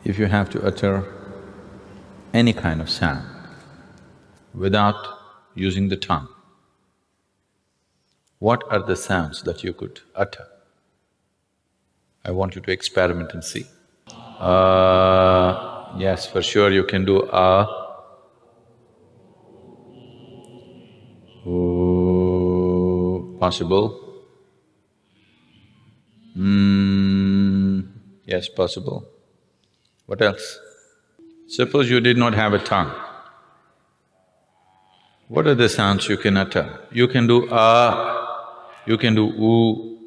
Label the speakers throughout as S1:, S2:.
S1: If you have to utter any kind of sound without using the tongue, what are the sounds that you could utter? I want you to experiment and see. Yes, for sure you can do possible. Yes, possible. What else? Suppose you did not have a tongue. What are the sounds you can utter? You can do you can do oo,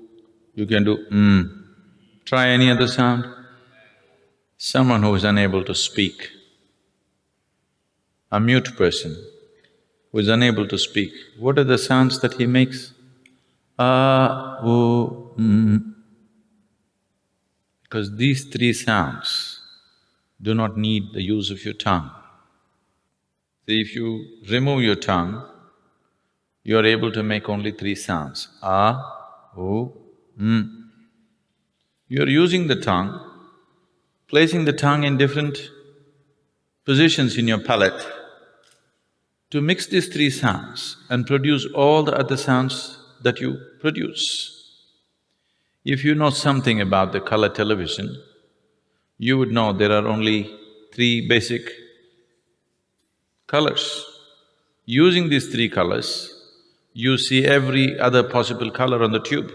S1: you can do Try any other sound. Someone who is unable to speak, a mute person who is unable to speak, what are the sounds that he makes? Because these three sounds do not need the use of your tongue. See, if you remove your tongue, you are able to make only three sounds, You are using the tongue, placing the tongue in different positions in your palate to mix these three sounds and produce all the other sounds that you produce. If you know something about the color television, you would know there are only three basic colors. Using these three colors, you see every other possible color on the tube.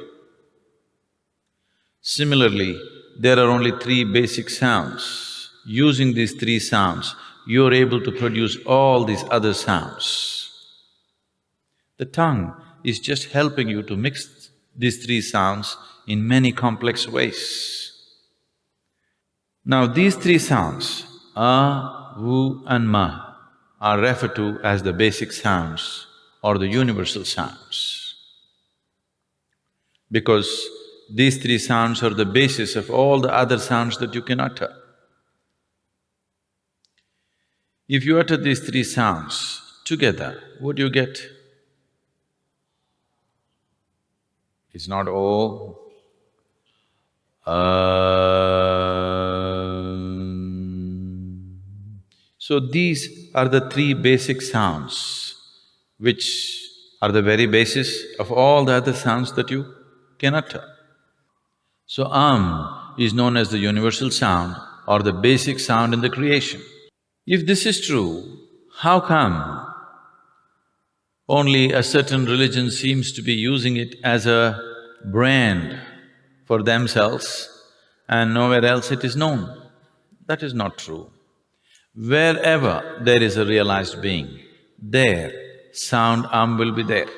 S1: Similarly, there are only three basic sounds. Using these three sounds, you are able to produce all these other sounds. The tongue is just helping you to mix these three sounds in many complex ways. Now these three sounds, and ma, are referred to as the basic sounds or the universal sounds, because these three sounds are the basis of all the other sounds that you can utter. If you utter these three sounds together, what do you get? It's not oh, So these are the three basic sounds which are the very basis of all the other sounds that you can utter. So is known as the universal sound or the basic sound in the creation. If this is true, how come only a certain religion seems to be using it as a brand for themselves and nowhere else it is known? That is not true. Wherever there is a realized being, there sound will be there.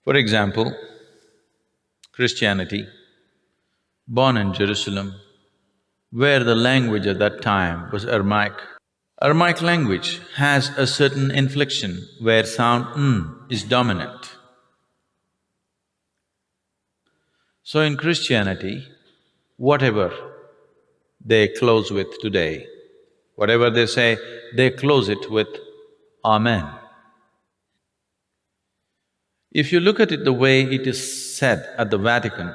S1: For example, Christianity, born in Jerusalem, where the language at that time was Aramaic. Aramaic language has a certain inflection where sound is dominant. So in Christianity, whatever they close with today, whatever they say, they close it with Amen. If you look at it the way it is said at the Vatican,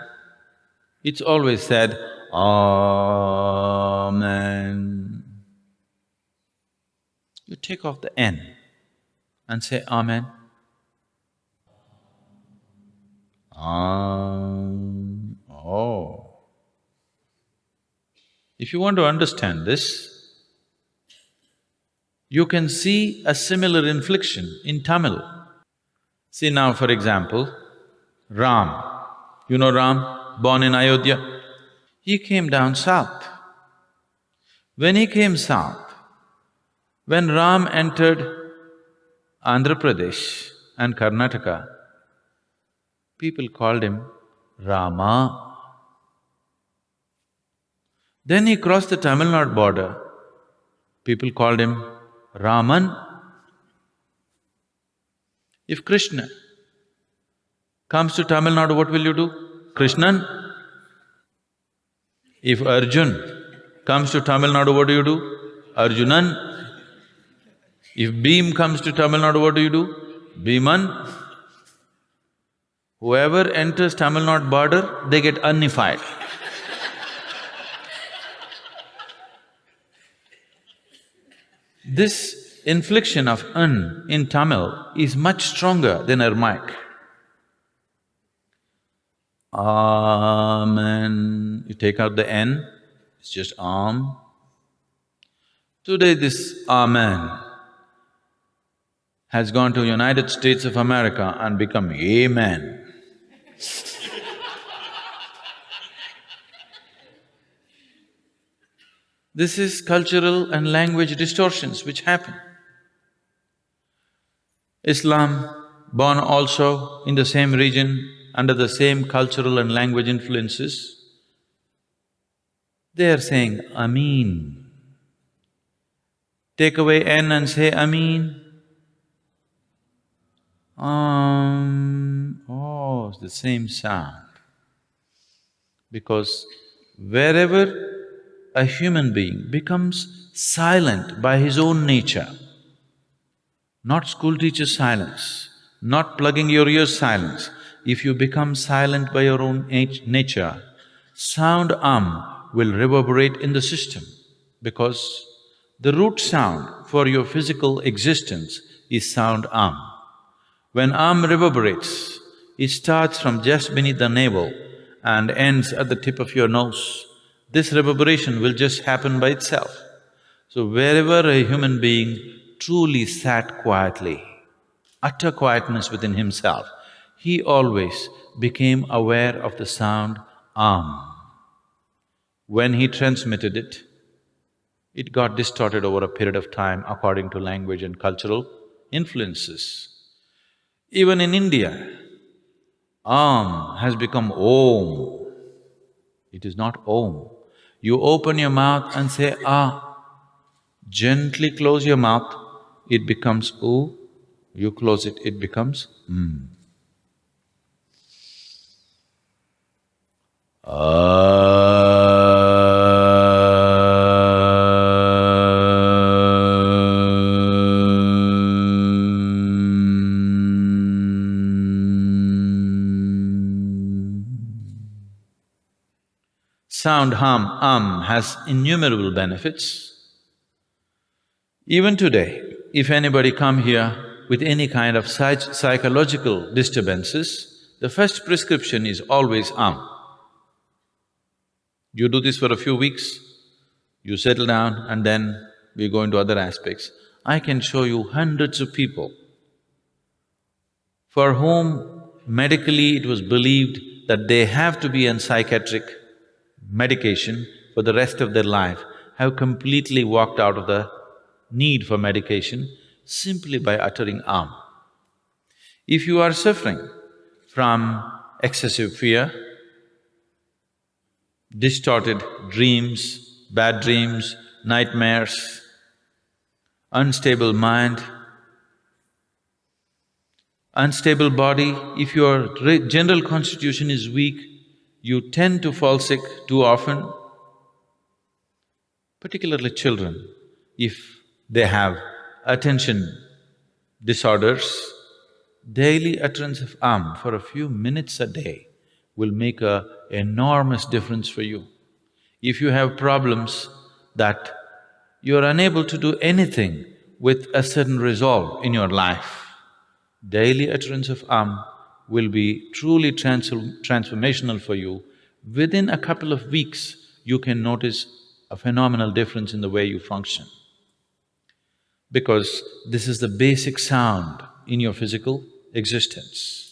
S1: it's always said, Amen. You take off the N and say Amen. Oh. If you want to understand this, you can see a similar inflection in Tamil. See now, for example, Ram. You know Ram, born in Ayodhya? He came down south. When he came south, when Ram entered Andhra Pradesh and Karnataka, people called him Rama. Then he crossed the Tamil Nadu border, people called him Raman. If Krishna comes to Tamil Nadu, what will you do? Krishnan. If Arjun comes to Tamil Nadu, what do? Arjunan. If Bhim comes to Tamil Nadu, what do? Bhiman. Whoever enters Tamil Nadu border, they get unified. This inflection of N in Tamil is much stronger than Aramaic. Amen. You take out the N, it's just Am. Today this Amen has gone to United States of America and become Amen. This is cultural and language distortions which happen. Islam, born also in the same region, under the same cultural and language influences, they are saying Ameen. Take away N and say Ameen. Oh, it's the same sound. Because wherever a human being becomes silent by his own nature, not school teacher silence, not plugging your ears silence, if you become silent by your own nature, sound will reverberate in the system because the root sound for your physical existence is sound When reverberates, it starts from just beneath the navel and ends at the tip of your nose. This reverberation will just happen by itself. So wherever a human being truly sat quietly, utter quietness within himself, he always became aware of the sound When he transmitted it, it got distorted over a period of time according to language and cultural influences. Even in India, has become Om. It is not Om. You open your mouth and say gently close your mouth, it becomes U. You close it, it becomes Sound has innumerable benefits. Even today, if anybody come here with any kind of psychological disturbances, the first prescription is always You do this for a few weeks, you settle down and then we go into other aspects. I can show you hundreds of people for whom medically it was believed that they have to be on psychiatric medication for the rest of their life, have completely walked out of the need for medication simply by uttering If you are suffering from excessive fear, distorted dreams, bad dreams, nightmares, unstable mind, unstable body, if your general constitution is weak, you tend to fall sick too often, particularly children, if they have attention disorders, daily utterance of for a few minutes a day will make an enormous difference for you. If you have problems that you are unable to do anything with a certain resolve in your life, daily utterance of will be truly transformational for you. Within a couple of weeks, you can notice a phenomenal difference in the way you function. Because this is the basic sound in your physical existence.